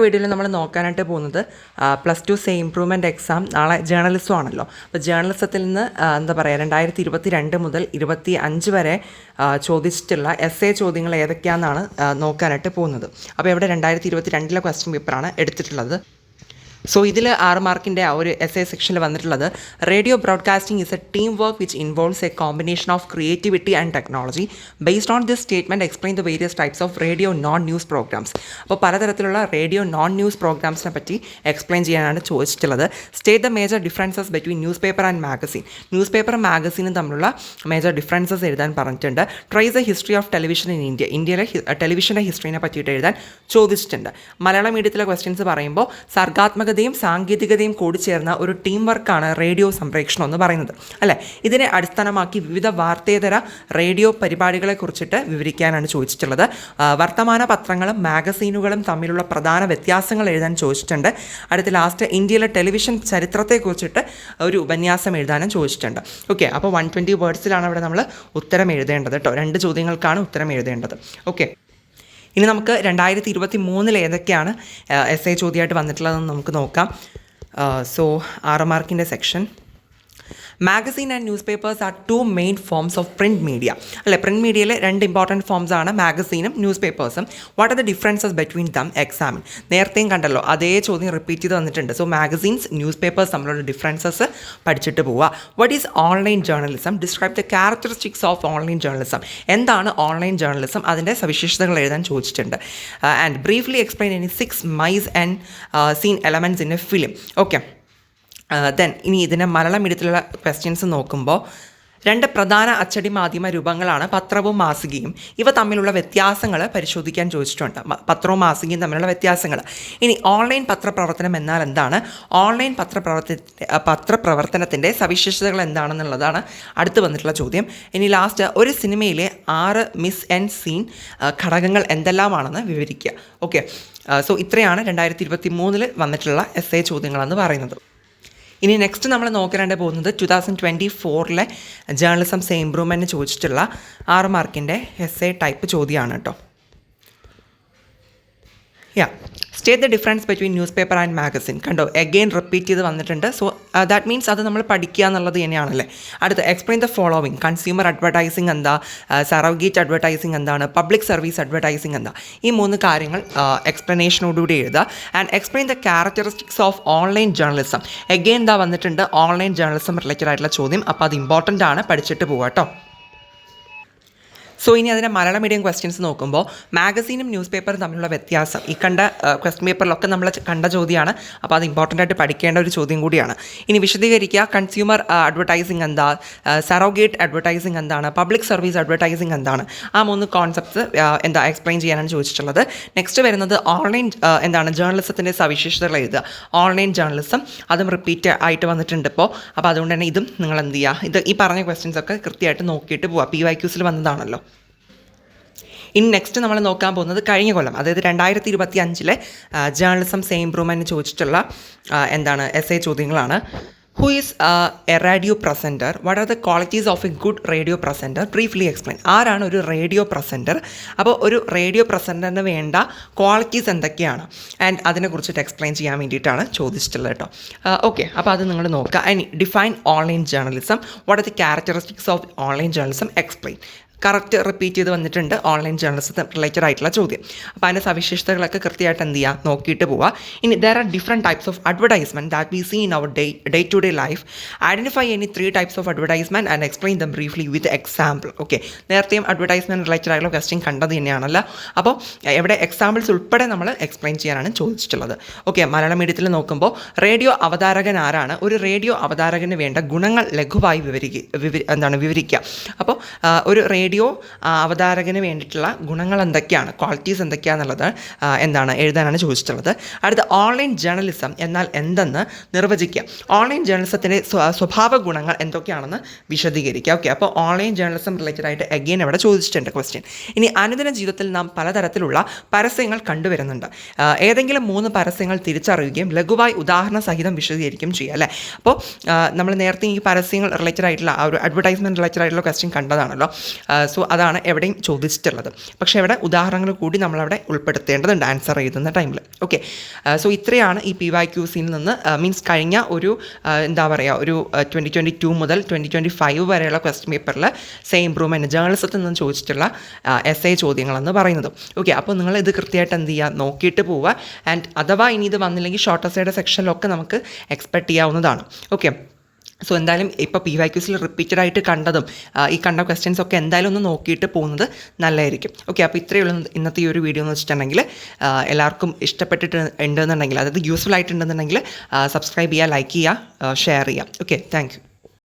വീഡിയോയിൽ നമ്മൾ നോക്കാനായിട്ട് പോകുന്നത് +2 സേ ഇംപ്രൂവ്മെൻറ്റ് എക്സാം നാളെ ജേർണലിസം ആണല്ലോ. അപ്പോൾ ജേർണലിസത്തിൽ നിന്ന് എന്താ പറയുക 2022 മുതൽ 25 വരെ ചോദിച്ചിട്ടുള്ള എസ്സേ ചോദ്യങ്ങൾ ഏതൊക്കെയാണെന്നാണ് നോക്കാനായിട്ട് പോകുന്നത്. അപ്പോൾ ഇവിടെ 2022 ക്വസ്റ്റ്യൻ പേപ്പറാണ് എടുത്തിട്ടുള്ളത്. സോ ഇതിൽ 6 മാർക്കിൻ്റെ ആ ഒരു എസ്സേ സെക്ഷനിൽ വന്നിട്ടുള്ളത് radio broadcasting is a team work which involves a combination of creativity and technology. Based on this statement explain the various types of radio non news programs. അപ്പോൾ പലതരത്തിലുള്ള റേഡിയോ നോൺ ന്യൂസ് പ്രോഗ്രാംസിനെ പറ്റി explain ചെയ്യാനാണ് ചോദിച്ചിട്ടുള്ളത്. State the major differences between news paper and magazine. News പേപ്പറും മാഗസീനും തമ്മിലുള്ള major differences എഴുതാൻ പറഞ്ഞിട്ടുണ്ട്. Trace the history of television in India. ഇന്ത്യയിലെ ടെലിവിഷൻ്റെ ഹിസ്റ്ററിനെ പറ്റിയിട്ട് എഴുതാൻ ചോദിച്ചിട്ടുണ്ട്. മലയാളം മീഡിയത്തിലെ ക്വസ്റ്റ്യൻസ് പറയുമ്പോൾ സർഗാത്മക സാങ്കേതികതയും കൂടി ചേർന്ന ഒരു ടീം വർക്കാണ് റേഡിയോ സംപ്രേഷണം എന്ന് പറയുന്നത് അല്ലേ. ഇതിനെ അടിസ്ഥാനമാക്കി വിവിധ വാർത്തേതര റേഡിയോ പരിപാടികളെ കുറിച്ചിട്ട് വിവരിക്കാനാണ് ചോദിച്ചിട്ടുള്ളത്. വർത്തമാന പത്രങ്ങളും മാഗസീനുകളും തമ്മിലുള്ള പ്രധാന വ്യത്യാസങ്ങൾ എഴുതാൻ ചോദിച്ചിട്ടുണ്ട്. അടുത്ത ലാസ്റ്റ് ഇന്ത്യയിലെ ടെലിവിഷൻ ചരിത്രത്തെക്കുറിച്ചിട്ട് ഒരു ഉപന്യാസം എഴുതാനും ചോദിച്ചിട്ടുണ്ട്. ഓക്കെ, അപ്പോൾ 120 വേർഡ്സിലാണ് അവിടെ നമ്മൾ ഉത്തരം എഴുതേണ്ടത് കേട്ടോ. 2 ചോദ്യങ്ങൾക്കാണ് ഉത്തരം എഴുതേണ്ടത്. ഓക്കെ, ഇനി നമുക്ക് 2023 ഏതൊക്കെയാണ് എസ്സേ ചോദ്യമായിട്ട് വന്നിട്ടുള്ളതെന്ന് നമുക്ക് നോക്കാം. സോ 6 മാർക്കിൻ്റെ section. Magazine and newspapers are 2 main forms of print media അല്ലേ. പ്രിൻറ്റ് മീഡിയയിലെ 2 ഇമ്പോർട്ടൻറ്റ് ഫോംസ് ആണ് മാഗസീനും ന്യൂസ് പേപ്പേഴ്സും. What are the differences between them എക്സാമിൻ. നേരത്തെയും കണ്ടല്ലോ, അതേ ചോദ്യം റിപ്പീറ്റ് ചെയ്ത് വന്നിട്ടുണ്ട്. സോ മാഗസീൻസ് ന്യൂസ് പേപ്പേഴ്സ് തമ്മിലുള്ള ഡിഫറൻസസ് പഠിച്ചിട്ട് പോവുക. What is online journalism? Describe the characteristics of online journalism. എന്താണ് ഓൺലൈൻ ജേർണലിസം, അതിൻ്റെ സവിശേഷതകൾ എഴുതാൻ ചോദിച്ചിട്ടുണ്ട്. And briefly explain any 6 mice en scene elements in a film. Okay, then ഇനി ഇതിൻ്റെ മലയാളം മീഡിയത്തിലുള്ള ക്വസ്റ്റ്യൻസ് നോക്കുമ്പോൾ 2 പ്രധാന അച്ചടി മാധ്യമ രൂപങ്ങളാണ് പത്രവും മാസികയും. ഇവ തമ്മിലുള്ള വ്യത്യാസങ്ങൾ പരിശോധിക്കാൻ ചോദിച്ചിട്ടുണ്ട്. പത്രവും മാസികയും തമ്മിലുള്ള വ്യത്യാസങ്ങൾ. ഇനി ഓൺലൈൻ പത്രപ്രവർത്തനം എന്നാൽ എന്താണ്? ഓൺലൈൻ പത്രപ്രവർത്തനത്തിൻ്റെ സവിശേഷതകൾ എന്താണെന്നുള്ളതാണ് അടുത്ത് വന്നിട്ടുള്ള ചോദ്യം. ഇനി ലാസ്റ്റ് ഒരു സിനിമയിലെ 6 മിസ് ആൻഡ് സീൻ ഘടകങ്ങൾ എന്തെല്ലാമാണെന്ന് വിവരിക്കുക. ഓക്കെ, സോ ഇത്രയാണ് 2023 വന്നിട്ടുള്ള എസ്സേ ചോദ്യങ്ങളെന്ന് പറയുന്നത്. ഇനി നെക്സ്റ്റ് നമ്മൾ നോക്കാനായിട്ട് പോകുന്നത് 2024 ജേർണലിസം സേ ഇംപ്രൂവ്മെൻറ്റ് ചോദിച്ചിട്ടുള്ള 6 മാർക്കിൻ്റെ എസ്സേ ടൈപ്പ് ചോദ്യമാണ് കേട്ടോ. State the difference between news paper and magazine. കണ്ടോ, അഗെയിൻ റിപ്പീറ്റ് ചെയ്ത് വന്നിട്ടുണ്ട്. സോ ദാറ്റ് മീൻസ് അത് നമ്മൾ പഠിക്കുക എന്നുള്ളത് തന്നെയാണല്ലേ. അടുത്ത് explain the following. Consumer advertising എന്താ, സറോഗേറ്റ് അഡ്വർടൈസിങ് എന്താണ്, പബ്ലിക് സർവീസ് അഡ്വർടൈസിങ് എന്താ, ഈ 3 കാര്യങ്ങൾ എക്സ്പ്ലനേഷനോടുകൂടി എഴുതുക. And explain the characteristics of online journalism. Again ദാ വന്നിട്ടുണ്ട് ഓൺലൈൻ ജേർണലിസം റിലേറ്റഡ് ആയിട്ടുള്ള ചോദ്യം. അപ്പോൾ അത് ഇമ്പോർട്ടൻ്റ് ആണ്, പഠിച്ചിട്ട് പോവുക കേട്ടോ. സോ ഇനി അതിൻ്റെ മലയാളം മീഡിയം ക്വസ്റ്റ്യൻസ് നോക്കുമ്പോൾ മാഗസീനും ന്യൂസ് പേപ്പറും തമ്മിലുള്ള വ്യത്യാസം ഈ കണ്ട ക്വസ്റ്റ്യൻ പേപ്പറിലൊക്കെ നമ്മൾ കണ്ട ചോദ്യമാണ്. അപ്പോൾ അത് ഇമ്പോർട്ടൻ്റ് ആയിട്ട് പഠിക്കേണ്ട ഒരു ചോദ്യം കൂടിയാണ്. ഇനി വിശദീകരിക്കുക. കൺസ്യൂമർ അഡ്വർടൈസിങ് എന്താ, സറോഗേറ്റ് അഡ്വർടൈസിങ് എന്താണ്, പബ്ലിക് സർവീസ് അഡ്വർടൈസിങ് എന്താണ്, ആ 3 കോൺസെപ്റ്റ്സ് എക്സ്പ്ലെയിൻ ചെയ്യാനാണ് ചോദിച്ചിട്ടുള്ളത്. നെക്സ്റ്റ് വരുന്നത് ഓൺലൈൻ ജേർണലിസത്തിൻ്റെ സവിശേഷതകൾ എഴുതുക. ഓൺലൈൻ ജേർണലിസം അതും റിപ്പീറ്റ് ആയിട്ട് വന്നിട്ടുണ്ട് ഇപ്പോൾ. അപ്പോൾ അതുകൊണ്ട് തന്നെ ഇതും നിങ്ങൾ എന്ത് ചെയ്യുക, ഈ പറഞ്ഞ ക്വസ്റ്റ്യൻസ് ഒക്കെ കൃത്യമായിട്ട് നോക്കിയിട്ട് പോവുക. PYQസിൽ വന്നതാണല്ലോ. ഇനി നെക്സ്റ്റ് നമ്മൾ നോക്കാൻ പോകുന്നത് കഴിഞ്ഞ കൊല്ലം, അതായത് 2025 ജേർണലിസം സേ ഇംപ്രൂവ്മെൻറ്റ് ചോദിച്ചിട്ടുള്ള എസ്സേ ചോദ്യങ്ങളാണ്. Who is A radio presenter? What are the qualities of A good radio presenter? Briefly explain. ആരാണ് ഒരു റേഡിയോ പ്രസൻറ്റർ? അപ്പോൾ ഒരു റേഡിയോ പ്രസൻറ്ററിന് വേണ്ട ക്വാളിറ്റീസ് എന്തൊക്കെയാണ് ആൻഡ് അതിനെക്കുറിച്ചിട്ട് എക്സ്പ്ലെയിൻ ചെയ്യാൻ വേണ്ടിയിട്ടാണ് ചോദിച്ചിട്ടുള്ളത് കേട്ടോ. ഓക്കെ, അപ്പോൾ അത് നിങ്ങൾ നോക്കുക. ഇനി define online journalism. What are the characteristics of online journalism? Explain. Correct repeat ചെയ്ത് വന്നിട്ടുണ്ട് ഓൺലൈൻ ജേർണലിസത്തിന് റിലേറ്റഡ് ആയിട്ടുള്ള ചോദ്യം. അപ്പോൾ അതിൻ്റെ സവിശേഷതകളൊക്കെ കൃത്യമായിട്ട് എന്ത് ചെയ്യുക, നോക്കിയിട്ട് പോവുക. ഇനി there are different types of advertisement that we see in our day to day life. Identify any 3 types of advertisement and explain them briefly with example. Okay, നേരത്തെയും അഡ്വർടൈസ്മെൻറ്റ് റിലേറ്റഡ് ആയിട്ടുള്ള ക്വസ്റ്റ്യൻ കണ്ടത് തന്നെയാണല്ലോ. അപ്പോൾ ഇവിടെ എക്സാമ്പിൾസ് ഉൾപ്പെടെ നമ്മൾ explain ചെയ്യാനാണ് ചോദിച്ചിട്ടുള്ളത്. ഓക്കെ, മലയാളം മീഡിയത്തിൽ നോക്കുമ്പോൾ റേഡിയോ അവതാരകൻ ആരാണ്? ഒരു റേഡിയോ അവതാരകന് വേണ്ട ഗുണങ്ങൾ ലഘുവായി വിവരിക്കുക. അപ്പോൾ ഒരു റേഡിയോ അവതാരകന് വേണ്ടിയിട്ടുള്ള ഗുണങ്ങൾ എന്തൊക്കെയാണ്, ക്വാളിറ്റീസ് എന്തൊക്കെയാണെന്നുള്ളത് എഴുതാനാണ് ചോദിച്ചിട്ടുള്ളത്. അടുത്ത ഓൺലൈൻ ജേർണലിസം എന്നാൽ എന്തെന്ന് നിർവചിക്കുക. ഓൺലൈൻ ജേർണലിസത്തിൻ്റെ സ്വഭാവ ഗുണങ്ങൾ എന്തൊക്കെയാണെന്ന് വിശദീകരിക്കുക. ഓക്കെ, അപ്പോൾ ഓൺലൈൻ ജേർണലിസം റിലേറ്റഡ് ആയിട്ട് അഗെയിൻ ഇവിടെ ചോദിച്ചിട്ടുണ്ട് ക്വസ്റ്റ്യൻ. ഇനി അനുദിന ജീവിതത്തിൽ നാം പലതരത്തിലുള്ള പരസ്യങ്ങൾ കണ്ടുവരുന്നുണ്ട്. ഏതെങ്കിലും 3 പരസ്യങ്ങൾ തിരിച്ചറിയുകയും ലഘുവായി ഉദാഹരണ സഹിതം വിശദീകരിക്കുകയും ചെയ്യുക അല്ലേ. അപ്പോൾ നമ്മൾ നേരത്തെ ഈ പരസ്യങ്ങൾ റിലേറ്റഡ് ആയിട്ടുള്ള ആ ഒരു അഡ്വർടൈസ്മെൻറ്റ് റിലേറ്റഡ് ആയിട്ടുള്ള ക്വസ്റ്റ്യൻ കണ്ടതാണല്ലോ. സോ അതാണ് എവിടെയും ചോദിച്ചിട്ടുള്ളത്. പക്ഷേ ഇവിടെ ഉദാഹരണങ്ങൾ കൂടി നമ്മളവിടെ ഉൾപ്പെടുത്തേണ്ടതുണ്ട് ആൻസർ എഴുതുന്ന ടൈമിൽ. ഓക്കെ, സോ ഇത്രയാണ് ഈ PYQസിൽ നിന്ന് മീൻസ് കഴിഞ്ഞ ഒരു എന്താ പറയുക ഒരു 2022 മുതൽ 2025 വരെയുള്ള ക്വസ്റ്റ്യൻ പേപ്പറിൽ ഇംപ്രൂവ്മെൻറ്റ് ജേർണലിസത്തിൽ നിന്ന് ചോദിച്ചിട്ടുള്ള essay ചോദ്യങ്ങളെന്ന് പറയുന്നത്. ഓക്കെ, അപ്പോൾ നിങ്ങൾ ഇത് കൃത്യമായിട്ട് എന്ത് ചെയ്യുക, നോക്കിയിട്ട് പോവുക. ആൻഡ് അഥവാ ഇനി ഇത് വന്നില്ലെങ്കിൽ ഷോർട്ട് എസ്സേയുടെ സെക്ഷനിലൊക്കെ നമുക്ക് എക്സ്പെക്ട് ചെയ്യാവുന്നതാണ്. ഓക്കെ, സോ എന്തായാലും ഇപ്പോൾ PYQസിൽ റിപ്പീറ്റഡ് ആയിട്ട് കണ്ടതും ഈ കണ്ട ക്വസ്റ്റ്യൻസ് ഒക്കെ എന്തായാലും ഒന്ന് നോക്കിയിട്ട് പോകുന്നത് നല്ലതായിരിക്കും. ഓക്കെ, അപ്പോൾ ഇത്രയേ ഉള്ളൂ ഇന്നത്തെ ഈ ഒരു വീഡിയോ എന്ന് വെച്ചിട്ടുണ്ടെങ്കിൽ. എല്ലാവർക്കും ഇഷ്ടപ്പെട്ടിട്ട് ഉണ്ടെന്നുണ്ടെങ്കിൽ, അതായത് യൂസ്ഫുൾ ആയിട്ടുണ്ടെന്നുണ്ടെങ്കിൽ സബ്സ്ക്രൈബ് ചെയ്യുക, ലൈക്ക് ചെയ്യുക, ഷെയർ ചെയ്യുക. Okay, thank you.